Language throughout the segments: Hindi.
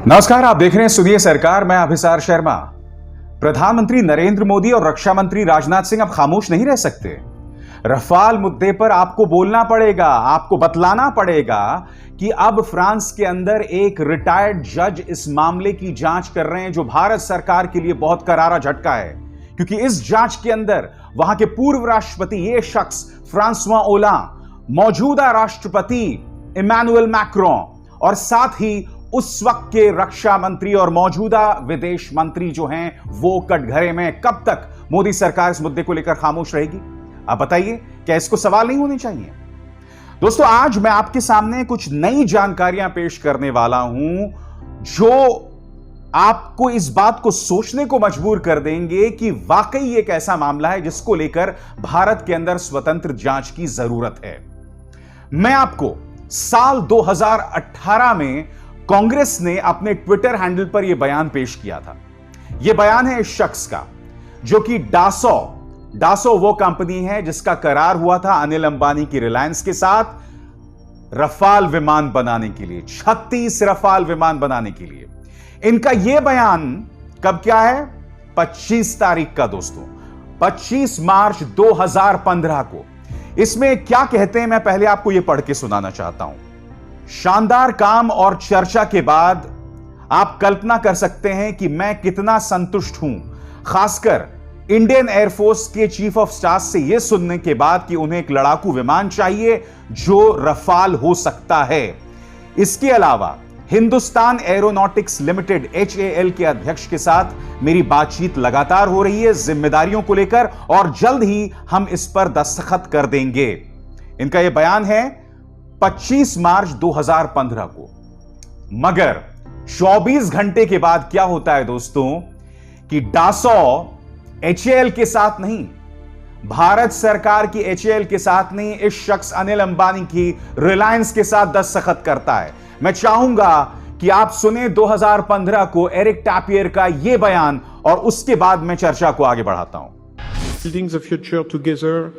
नमस्कार, आप देख रहे हैं सुनिए सरकार। मैं अभिसार शर्मा। प्रधानमंत्री नरेंद्र मोदी और रक्षा मंत्री राजनाथ सिंह अब खामोश नहीं रह सकते। रफाल मुद्दे पर आपको बोलना पड़ेगा, आपको बतलाना पड़ेगा कि अब फ्रांस के अंदर एक रिटायर्ड जज इस मामले की जांच कर रहे हैं, जो भारत सरकार के लिए बहुत करारा झटका है, क्योंकि इस जांच के अंदर वहां के पूर्व राष्ट्रपति ये शख्स फ्रांसवा ओलांद, मौजूदा राष्ट्रपति इमैनुअल मैक्रोन और साथ ही उस वक्त के रक्षा मंत्री और मौजूदा विदेश मंत्री जो हैं वो कटघरे में। कब तक मोदी सरकार इस मुद्दे को लेकर खामोश रहेगी? आप बताइए, क्या इसको सवाल नहीं होने चाहिए? दोस्तों, आज मैं आपके सामने कुछ नई जानकारियां पेश करने वाला हूं जो आपको इस बात को सोचने को मजबूर कर देंगे कि वाकई एक ऐसा मामला है जिसको लेकर भारत के अंदर स्वतंत्र जांच की जरूरत है। मैं आपको साल 2018 में कांग्रेस ने अपने ट्विटर हैंडल पर यह बयान पेश किया था। यह बयान है इस शख्स का जो कि डासो वो कंपनी है जिसका करार हुआ था अनिल अंबानी की रिलायंस के साथ रफाल विमान बनाने के लिए, 36 रफाल विमान बनाने के लिए। इनका यह बयान कब क्या है? 25 तारीख का दोस्तों, 25 मार्च 2015 को। इसमें क्या कहते हैं मैं पहले आपको यह पढ़ के सुनाना चाहता हूं। शानदार काम और चर्चा के बाद आप कल्पना कर सकते हैं कि मैं कितना संतुष्ट हूं, खासकर इंडियन एयरफोर्स के चीफ ऑफ स्टाफ से यह सुनने के बाद कि उन्हें एक लड़ाकू विमान चाहिए जो रफाल हो सकता है। इसके अलावा हिंदुस्तान एरोनॉटिक्स लिमिटेड HAL के अध्यक्ष के साथ मेरी बातचीत लगातार हो रही है जिम्मेदारियों को लेकर, और जल्द ही हम इस पर दस्तखत कर देंगे। इनका यह बयान है 25 मार्च 2015 को। मगर 24 घंटे के बाद क्या होता है दोस्तों कि डासो HAL के साथ नहीं, भारत सरकार की HAL के साथ नहीं, इस शख्स अनिल अंबानी की रिलायंस के साथ दस्तखत करता है। मैं चाहूंगा कि आप सुने 2015 को एरिक टैपियर का यह बयान, और उसके बाद मैं चर्चा को आगे बढ़ाता हूं। Building the future together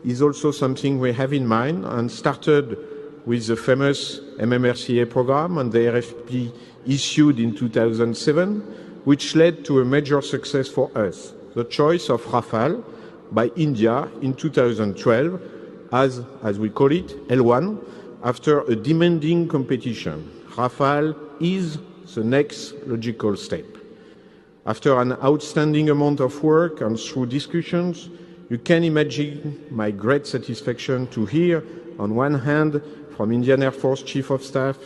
is also something we have in mind, and started with the famous MMRCA program and the RFP issued in 2007, which led to a major success for us, the choice of Rafale by India in 2012 as we call it, L1, after a demanding competition. Rafale is the next logical step. After an outstanding amount of work and through discussions, you can imagine my great satisfaction to hear, on one hand, from Indian Air Force Chief of Staff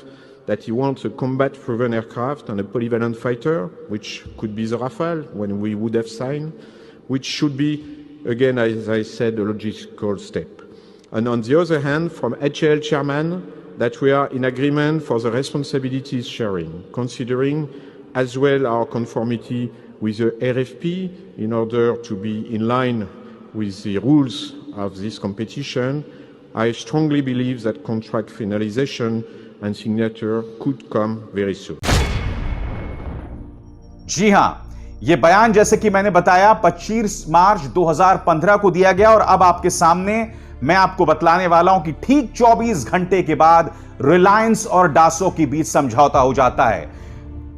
that he wants a combat-proven aircraft and a polyvalent fighter, which could be the Rafale when we would have signed, which should be, again, as I said, a logical step. And on the other hand, from HAL chairman, that we are in agreement for the responsibilities sharing, considering as well our conformity with the RFP in order to be in line with the rules of this competition. I strongly believe that contract finalization and signature could come very soon. जी हां, यह बयान जैसे कि मैंने बताया 25 मार्च 2015 को दिया गया, और अब आपके सामने मैं आपको बतलाने वाला हूं कि ठीक 24 घंटे के बाद रिलायंस और डासो के बीच समझौता हो जाता है।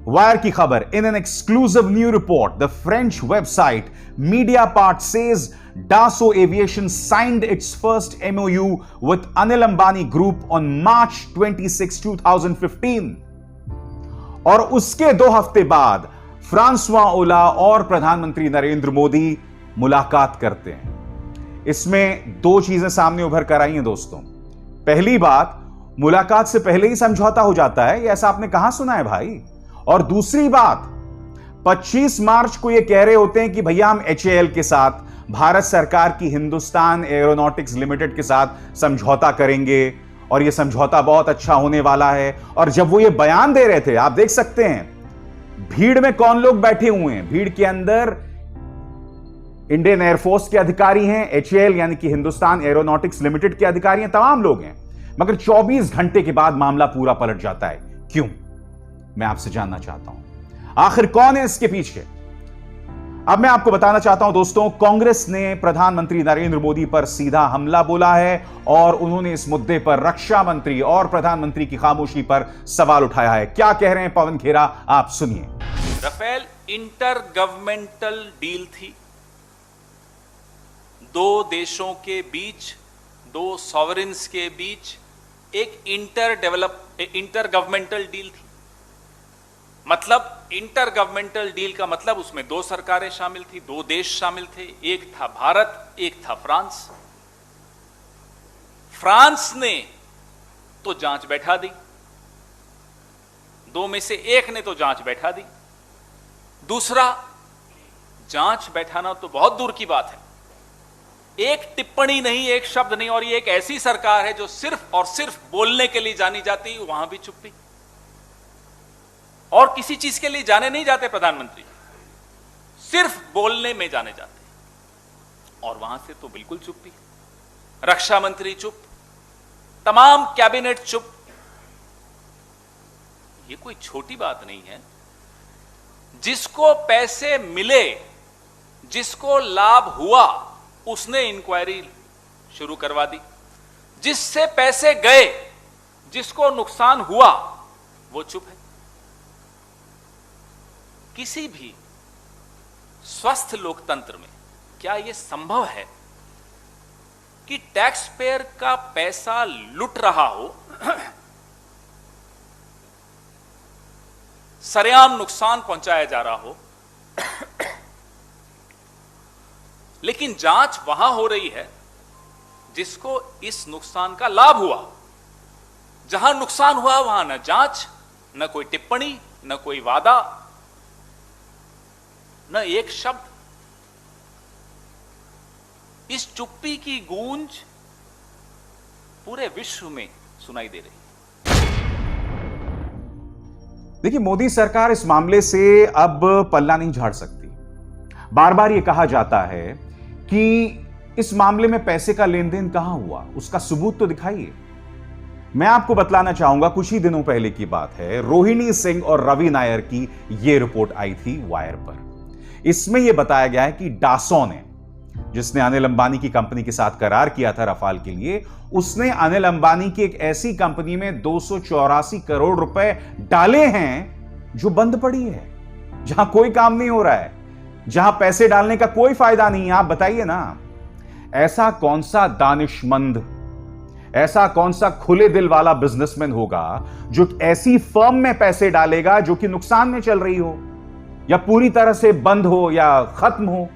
वायर की खबर, in an exclusive new report the French website Mediapart says Dassault Aviation signed its first MOU with Anil Ambani Group on March 26, 2015, और उसके 2 हफ्ते बाद फ्रांसवा ओलांद और प्रधानमंत्री नरेंद्र मोदी मुलाकात करते हैं। इसमें 2 चीजें सामने उभर कर आई हैं दोस्तों। पहली बात, मुलाकात से पहले ही समझौता हो जाता है, ये ऐसा आपने कहां सुना है भाई? और दूसरी बात, 25 मार्च को ये कह रहे होते हैं कि भैया हम HAL के साथ, भारत सरकार की हिंदुस्तान एरोनॉटिक्स लिमिटेड के साथ समझौता करेंगे और ये समझौता बहुत अच्छा होने वाला है। और जब वो ये बयान दे रहे थे, आप देख सकते हैं भीड़ में कौन लोग बैठे हुए हैं। भीड़ के अंदर इंडियन एयरफोर्स के अधिकारी हैं, HAL यानी कि हिंदुस्तान एरोनॉटिक्स लिमिटेड के अधिकारी हैं, तमाम लोग हैं। मगर 24 घंटे के बाद मामला पूरा पलट जाता है। क्यों? मैं आपसे जानना चाहता हूं, आखिर कौन है इसके पीछे? अब मैं आपको बताना चाहता हूं दोस्तों, कांग्रेस ने प्रधानमंत्री नरेंद्र मोदी पर सीधा हमला बोला है और उन्होंने इस मुद्दे पर रक्षा मंत्री और प्रधानमंत्री की खामोशी पर सवाल उठाया है। क्या कह रहे हैं पवन खेरा, आप सुनिए। राफेल इंटर गवर्नमेंटल डील थी, दो देशों के बीच, दो सॉवरेन्स के बीच एक इंटर गवर्नमेंटल डील थी। मतलब इंटर गवर्नमेंटल डील का मतलब उसमें दो सरकारें शामिल थी, दो देश शामिल थे, एक था भारत, एक था फ्रांस। फ्रांस ने तो जांच बैठा दी, दो में से एक ने तो जांच बैठा दी, दूसरा जांच बैठाना तो बहुत दूर की बात है, एक टिप्पणी नहीं, एक शब्द नहीं, और ये एक ऐसी सरकार है जो सिर्फ और सिर्फ बोलने के लिए जानी जाती, वहां भी चुप्पी। और किसी चीज के लिए जाने नहीं जाते प्रधानमंत्री, सिर्फ बोलने में जाने जाते, और वहां से तो बिल्कुल चुप्पी। रक्षा मंत्री चुप, तमाम कैबिनेट चुप। ये कोई छोटी बात नहीं है। जिसको पैसे मिले, जिसको लाभ हुआ, उसने इंक्वायरी शुरू करवा दी। जिससे पैसे गए, जिसको नुकसान हुआ, वो चुप है। किसी भी स्वस्थ लोकतंत्र में क्या यह संभव है कि टैक्स पेयर का पैसा लुट रहा हो, सरेआम नुकसान पहुंचाया जा रहा हो, लेकिन जांच वहां हो रही है जिसको इस नुकसान का लाभ हुआ। जहां नुकसान हुआ वहां न जांच, न कोई टिप्पणी, न कोई वादा, न एक शब्द। इस चुप्पी की गूंज पूरे विश्व में सुनाई दे रही है। देखिए, मोदी सरकार इस मामले से अब पल्ला नहीं झाड़ सकती। बार बार यह कहा जाता है कि इस मामले में पैसे का लेन देन कहां हुआ, उसका सबूत तो दिखाइए। मैं आपको बतलाना चाहूंगा, कुछ ही दिनों पहले की बात है, रोहिणी सिंह और रवि नायर की यह रिपोर्ट आई थी वायर पर। इसमें यह बताया गया है कि डासो ने, जिसने अनिल अंबानी की कंपनी के साथ करार किया था रफाल के लिए, उसने अनिल अंबानी की एक ऐसी कंपनी में 284 करोड़ रुपए डाले हैं जो बंद पड़ी है, जहां कोई काम नहीं हो रहा है, जहां पैसे डालने का कोई फायदा नहीं है। आप बताइए ना, ऐसा कौन सा दानिशमंद, ऐसा कौन सा खुले दिल वाला बिजनेसमैन होगा जो ऐसी फर्म में पैसे डालेगा जो कि नुकसान में चल रही हो, या पूरी तरह से बंद हो, या खत्म हो।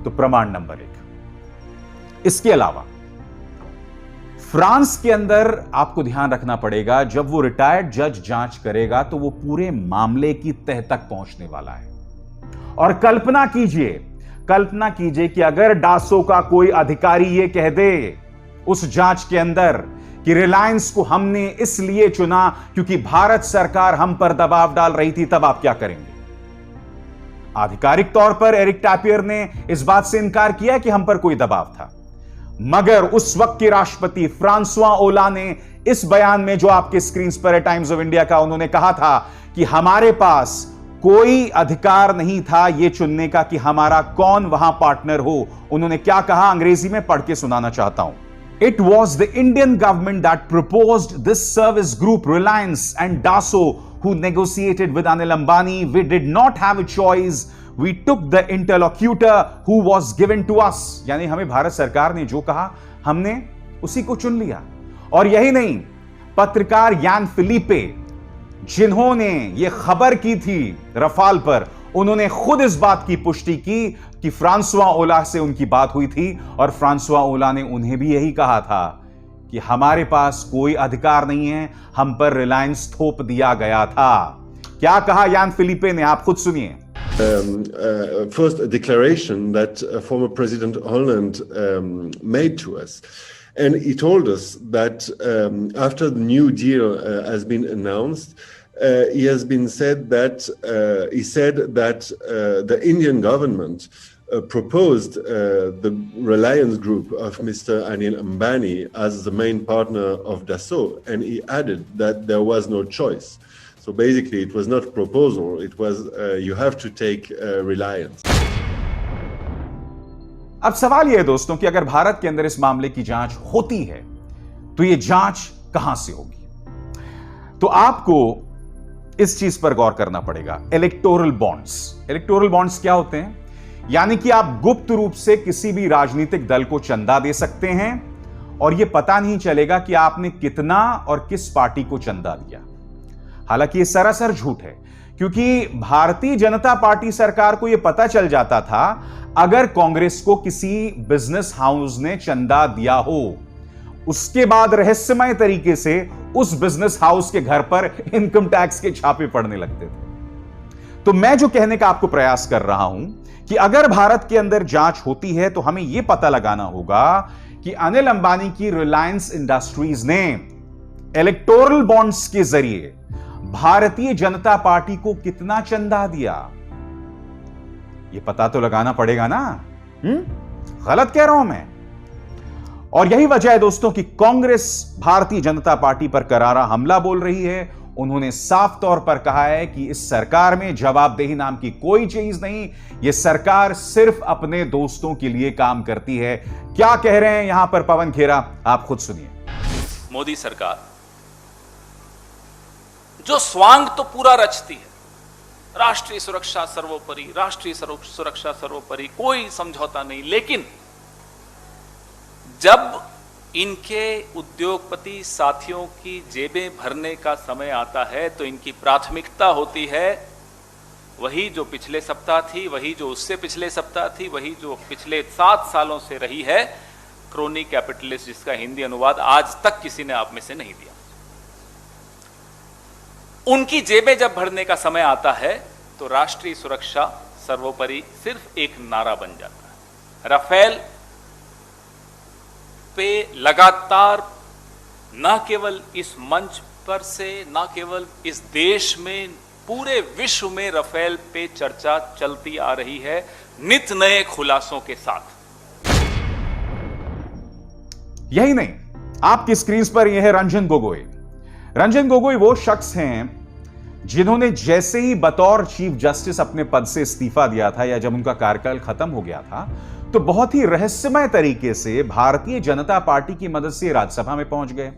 तो प्रमाण नंबर 1। इसके अलावा फ्रांस के अंदर आपको ध्यान रखना पड़ेगा, जब वो रिटायर्ड जज जांच करेगा तो वो पूरे मामले की तह तक पहुंचने वाला है। और कल्पना कीजिए कि अगर डासो का कोई अधिकारी ये कह दे उस जांच के अंदर कि रिलायंस को हमने इसलिए चुना क्योंकि भारत सरकार हम पर दबाव डाल रही थी, तब आप क्या करेंगे? आधिकारिक तौर पर एरिक टैपियर ने इस बात से इनकार किया कि हम पर कोई दबाव था, मगर उस वक्त के राष्ट्रपति फ्रांसुआ ओला ने इस बयान में, जो आपके स्क्रीन पर है टाइम्स ऑफ इंडिया का, उन्होंने कहा था कि हमारे पास कोई अधिकार नहीं था यह चुनने का कि हमारा कौन वहां पार्टनर हो। उन्होंने क्या कहा, अंग्रेजी में पढ़ के सुनाना चाहता हूं। It was the Indian government that proposed this service group, Reliance and Dassault, who negotiated with Anil Ambani. We did not have a choice. We took the interlocutor who was given to us. यानी हमें भारत सरकार ने जो कहा, हमने उसी को चुन लिया। और यही नहीं, पत्रकार यान फिलिपे, जिन्होंने ये खबर की थी रफाल पर, उन्होंने खुद इस बात की पुष्टि की कि फ्रांसुआ ओला से उनकी बात हुई थी और फ्रांसुआ ओला ने उन्हें भी यही कहा था कि हमारे पास कोई अधिकार नहीं है, हम पर रिलायंस थोप दिया गया था। क्या कहा यान फिलिपे ने, आप खुद सुनिए। First, a declaration that former President Holland made to us. And he told us that after the New Deal has been announced, he said that the Indian government proposed the Reliance Group of Mr. Anil Ambani as the main partner of Dassault, and he added that there was no choice. So basically, it was not a proposal; it was you have to take Reliance. अब सवाल यह है दोस्तों कि अगर भारत के अंदर इस मामले की जांच होती है तो यह जांच कहां से होगी? तो आपको इस चीज पर गौर करना पड़ेगा। इलेक्टोरल बॉन्ड्स क्या होते हैं? यानी कि आप गुप्त रूप से किसी भी राजनीतिक दल को चंदा दे सकते हैं और यह पता नहीं चलेगा कि आपने कितना और किस पार्टी को चंदा दिया। हालांकि यह सरासर झूठ है, क्योंकि भारतीय जनता पार्टी सरकार को यह पता चल जाता था अगर कांग्रेस को किसी बिजनेस हाउस ने चंदा दिया हो, उसके बाद रहस्यमय तरीके से उस बिजनेस हाउस के घर पर इनकम टैक्स के छापे पड़ने लगते थे। तो मैं जो कहने का आपको प्रयास कर रहा हूं कि अगर भारत के अंदर जांच होती है तो हमें यह पता लगाना होगा कि अनिल अंबानी की रिलायंस इंडस्ट्रीज ने इलेक्टोरल बॉन्ड्स के जरिए भारतीय जनता पार्टी को कितना चंदा दिया। यह पता तो लगाना पड़ेगा ना। गलत कह रहा हूं मैं? और यही वजह है दोस्तों कि कांग्रेस भारतीय जनता पार्टी पर करारा हमला बोल रही है। उन्होंने साफ तौर पर कहा है कि इस सरकार में जवाबदेही नाम की कोई चीज नहीं, यह सरकार सिर्फ अपने दोस्तों के लिए काम करती है। क्या कह रहे हैं यहां पर पवन खेरा, आप खुद सुनिए। मोदी सरकार जो स्वांग तो पूरा रचती है, राष्ट्रीय सुरक्षा सर्वोपरि, राष्ट्रीय सुरक्षा सर्वोपरि, कोई समझौता नहीं, लेकिन जब इनके उद्योगपति साथियों की जेबें भरने का समय आता है तो इनकी प्राथमिकता होती है वही जो पिछले सप्ताह थी, वही जो उससे पिछले सप्ताह थी, वही जो पिछले 7 सालों से रही है, क्रोनी कैपिटलिस्ट, जिसका हिंदी अनुवाद आज तक किसी ने आप में से नहीं दिया। उनकी जेबें जब भरने का समय आता है तो राष्ट्रीय सुरक्षा सर्वोपरि सिर्फ एक नारा बन जाता है। राफेल पे लगातार न केवल इस मंच पर से, न केवल इस देश में, पूरे विश्व में राफेल पे चर्चा चलती आ रही है, नित नए खुलासों के साथ। यही नहीं, आपकी स्क्रीन पर यह है रंजन गोगोई। रंजन गोगोई वो शख्स हैं जिन्होंने जैसे ही बतौर चीफ जस्टिस अपने पद से इस्तीफा दिया था, या जब उनका कार्यकाल खत्म हो गया था, तो बहुत ही रहस्यमय तरीके से भारतीय जनता पार्टी की मदद से राज्यसभा में पहुंच गए।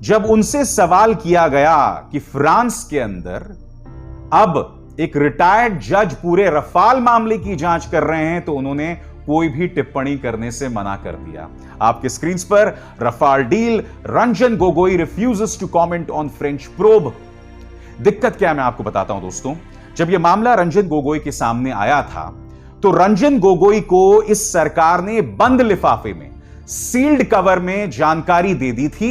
जब उनसे सवाल किया गया कि फ्रांस के अंदर अब एक रिटायर्ड जज पूरे रफाल मामले की जांच कर रहे हैं, तो उन्होंने कोई भी टिप्पणी करने से मना कर दिया। आपके स्क्रीन पर Rafale deal, Ranjan Gogoi refuses to comment on French probe. दिक्कत क्या है मैं आपको बताता हूं दोस्तों। जब यह मामला रंजन गोगोई के सामने आया था तो रंजन गोगोई को इस सरकार ने बंद लिफाफे में, सील्ड कवर में जानकारी दे दी थी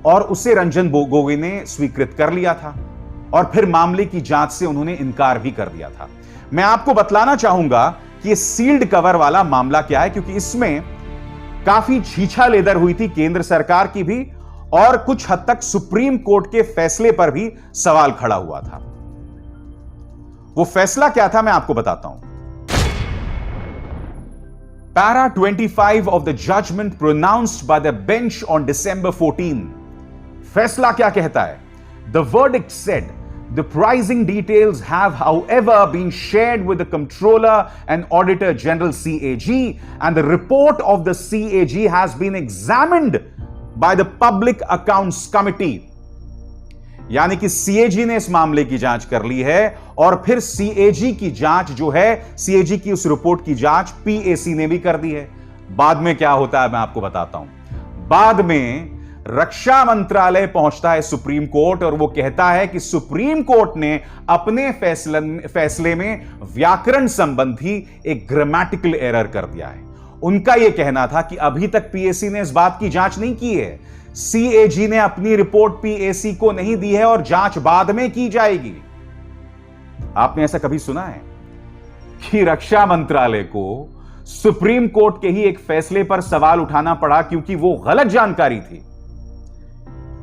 और उसे रंजन गोगोई ने स्वीकृत कर लिया था और फिर मामले की जांच से उन्होंने इनकार भी कर दिया था। मैं आपको बतलाना चाहूंगा कि यह सील्ड कवर वाला मामला क्या है, क्योंकि इसमें काफी छीछा लेदर हुई थी केंद्र सरकार की भी, और कुछ हद तक सुप्रीम कोर्ट के फैसले पर भी सवाल खड़ा हुआ था। वो फैसला क्या था मैं आपको बताता हूं। Para 25 of the judgment pronounced by the bench on December 14. फैसला क्या कहता है? The verdict said the pricing details have, however, been shared with the Comptroller and Auditor General CAG, and the report of the CAG has been examined by the Public Accounts Committee. यानी कि सीएजी ने इस मामले की जांच कर ली है और फिर सीएजी की जांच जो है, सीएजी की उस रिपोर्ट की जांच पीएसी ने भी कर दी है। बाद में क्या होता है मैं आपको बताता हूं। बाद में रक्षा मंत्रालय पहुंचता है सुप्रीम कोर्ट और वो कहता है कि सुप्रीम कोर्ट ने अपने फैसले में व्याकरण संबंधी एक ग्रामेटिकल एरर कर दिया है। उनका यह कहना था कि अभी तक पीएसी ने इस बात की जांच नहीं की है, सीएजी ने अपनी रिपोर्ट पीएसी को नहीं दी है और जांच बाद में की जाएगी। आपने ऐसा कभी सुना है कि रक्षा मंत्रालय को सुप्रीम कोर्ट के ही एक फैसले पर सवाल उठाना पड़ा क्योंकि वो गलत जानकारी थी?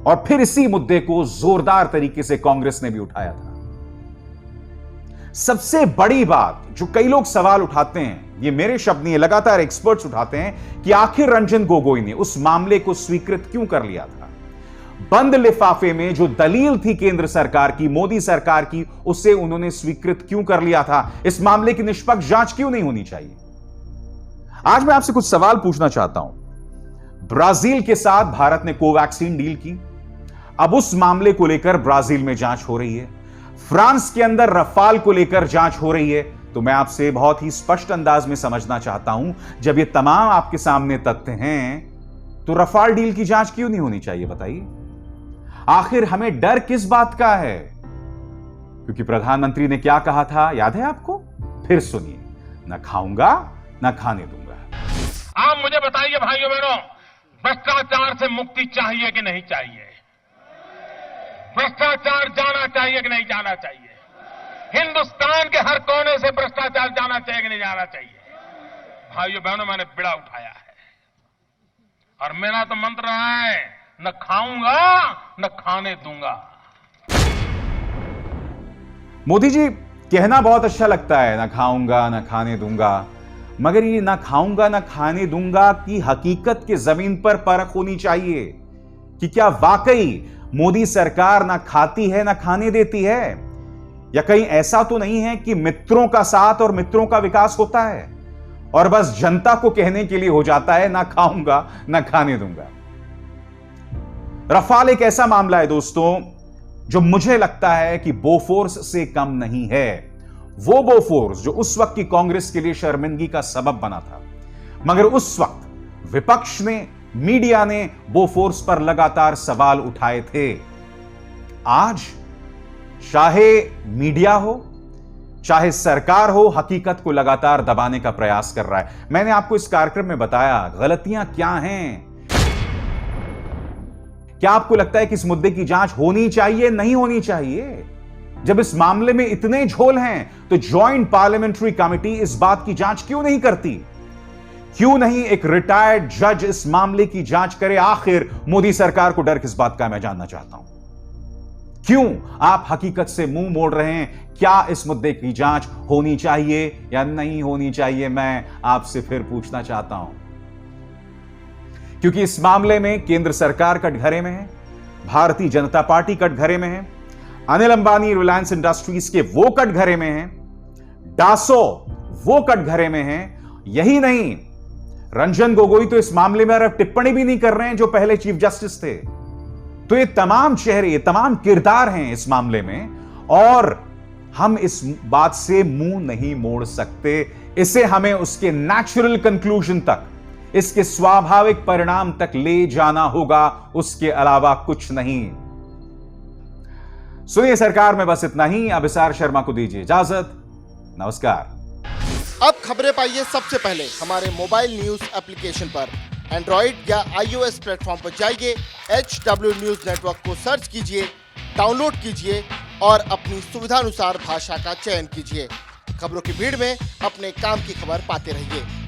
और फिर इसी मुद्दे को जोरदार तरीके से कांग्रेस ने भी उठाया था। सबसे बड़ी बात जो कई लोग सवाल उठाते हैं, ये मेरे शब्द नहीं है, लगातार एक्सपर्ट्स उठाते हैं कि आखिर रंजन गोगोई ने उस मामले को स्वीकृत क्यों कर लिया था। बंद लिफाफे में जो दलील थी केंद्र सरकार की, मोदी सरकार की, उसे उन्होंने स्वीकृत क्यों कर लिया था? इस मामले की निष्पक्ष जांच क्यों नहीं होनी चाहिए? आज मैं आपसे कुछ सवाल पूछना चाहता हूं। ब्राजील के साथ भारत ने कोवैक्सीन डील की, अब उस मामले को लेकर ब्राजील में जांच हो रही है। फ्रांस के अंदर रफाल को लेकर जांच हो रही है। तो मैं आपसे बहुत ही स्पष्ट अंदाज में समझना चाहता हूं, जब ये तमाम आपके सामने तथ्य हैं, तो रफाल डील की जांच क्यों नहीं होनी चाहिए? बताइए, आखिर हमें डर किस बात का है? क्योंकि प्रधानमंत्री ने क्या कहा था, याद है आपको? फिर सुनिए, न खाऊंगा न खाने दूंगा। आप मुझे बताइए भाइयों बहनों, भ्रष्टाचार से मुक्ति चाहिए कि नहीं चाहिए? भ्रष्टाचार जाना चाहिए कि नहीं जाना चाहिए? हिंदुस्तान के हर कोने से भ्रष्टाचार जाना चाहिए कि नहीं जाना चाहिए? भाइयों बहनों, मैंने बिड़ा उठाया है और मेरा तो मंत्र रहा है, न खाऊंगा न खाने दूंगा। मोदी जी, कहना बहुत अच्छा लगता है, ना खाऊंगा ना खाने दूंगा, मगर ये ना खाऊंगा ना खाने दूंगा की हकीकत के जमीन पर परख होनी चाहिए कि क्या वाकई मोदी सरकार ना खाती है ना खाने देती है, या कहीं ऐसा तो नहीं है कि मित्रों का साथ और मित्रों का विकास होता है और बस जनता को कहने के लिए हो जाता है ना खाऊंगा ना खाने दूंगा। रफाल एक ऐसा मामला है दोस्तों, जो मुझे लगता है कि बोफोर्स से कम नहीं है। वो बोफोर्स जो उस वक्त की कांग्रेस के लिए शर्मिंदगी का सबब बना था, मगर उस वक्त विपक्ष ने, मीडिया ने बोफोर्स पर लगातार सवाल उठाए थे। आज चाहे मीडिया हो चाहे सरकार हो, हकीकत को लगातार दबाने का प्रयास कर रहा है। मैंने आपको इस कार्यक्रम में बताया गलतियां क्या हैं। क्या आपको लगता है कि इस मुद्दे की जांच होनी चाहिए, नहीं होनी चाहिए? जब इस मामले में इतने झोल हैं, तो ज्वाइंट पार्लियामेंट्री कमेटी इस बात की जांच क्यों नहीं करती? क्यों नहीं एक रिटायर्ड जज इस मामले की जांच करे? आखिर मोदी सरकार को डर किस बात का, मैं जानना चाहता हूं। क्यों आप हकीकत से मुंह मोड़ रहे हैं? क्या इस मुद्दे की जांच होनी चाहिए या नहीं होनी चाहिए, मैं आपसे फिर पूछना चाहता हूं। क्योंकि इस मामले में केंद्र सरकार कटघरे में है, भारतीय जनता पार्टी कटघरे में है, अनिल अंबानी रिलायंस इंडस्ट्रीज के वो कटघरे में हैं, डासो वो कटघरे में हैं। यही नहीं, रंजन गोगोई तो इस मामले में अब टिप्पणी भी नहीं कर रहे हैं, जो पहले चीफ जस्टिस थे। तो ये तमाम चेहरे, ये तमाम किरदार हैं इस मामले में, और हम इस बात से मुंह नहीं मोड़ सकते। इसे हमें उसके नेचुरल कंक्लूजन तक, इसके स्वाभाविक परिणाम तक ले जाना होगा, उसके अलावा कुछ नहीं। सुनिए सरकार में बस इतना ही। अभिसार शर्मा को दीजिए इजाजत। नमस्कार। अब खबरें पाइए सबसे पहले हमारे मोबाइल न्यूज एप्लीकेशन पर। एंड्रॉइड या iOS प्लेटफॉर्म पर जाइए, HW न्यूज नेटवर्क को सर्च कीजिए, डाउनलोड कीजिए और अपनी सुविधानुसार भाषा का चयन कीजिए। खबरों की भीड़ में अपने काम की खबर पाते रहिए।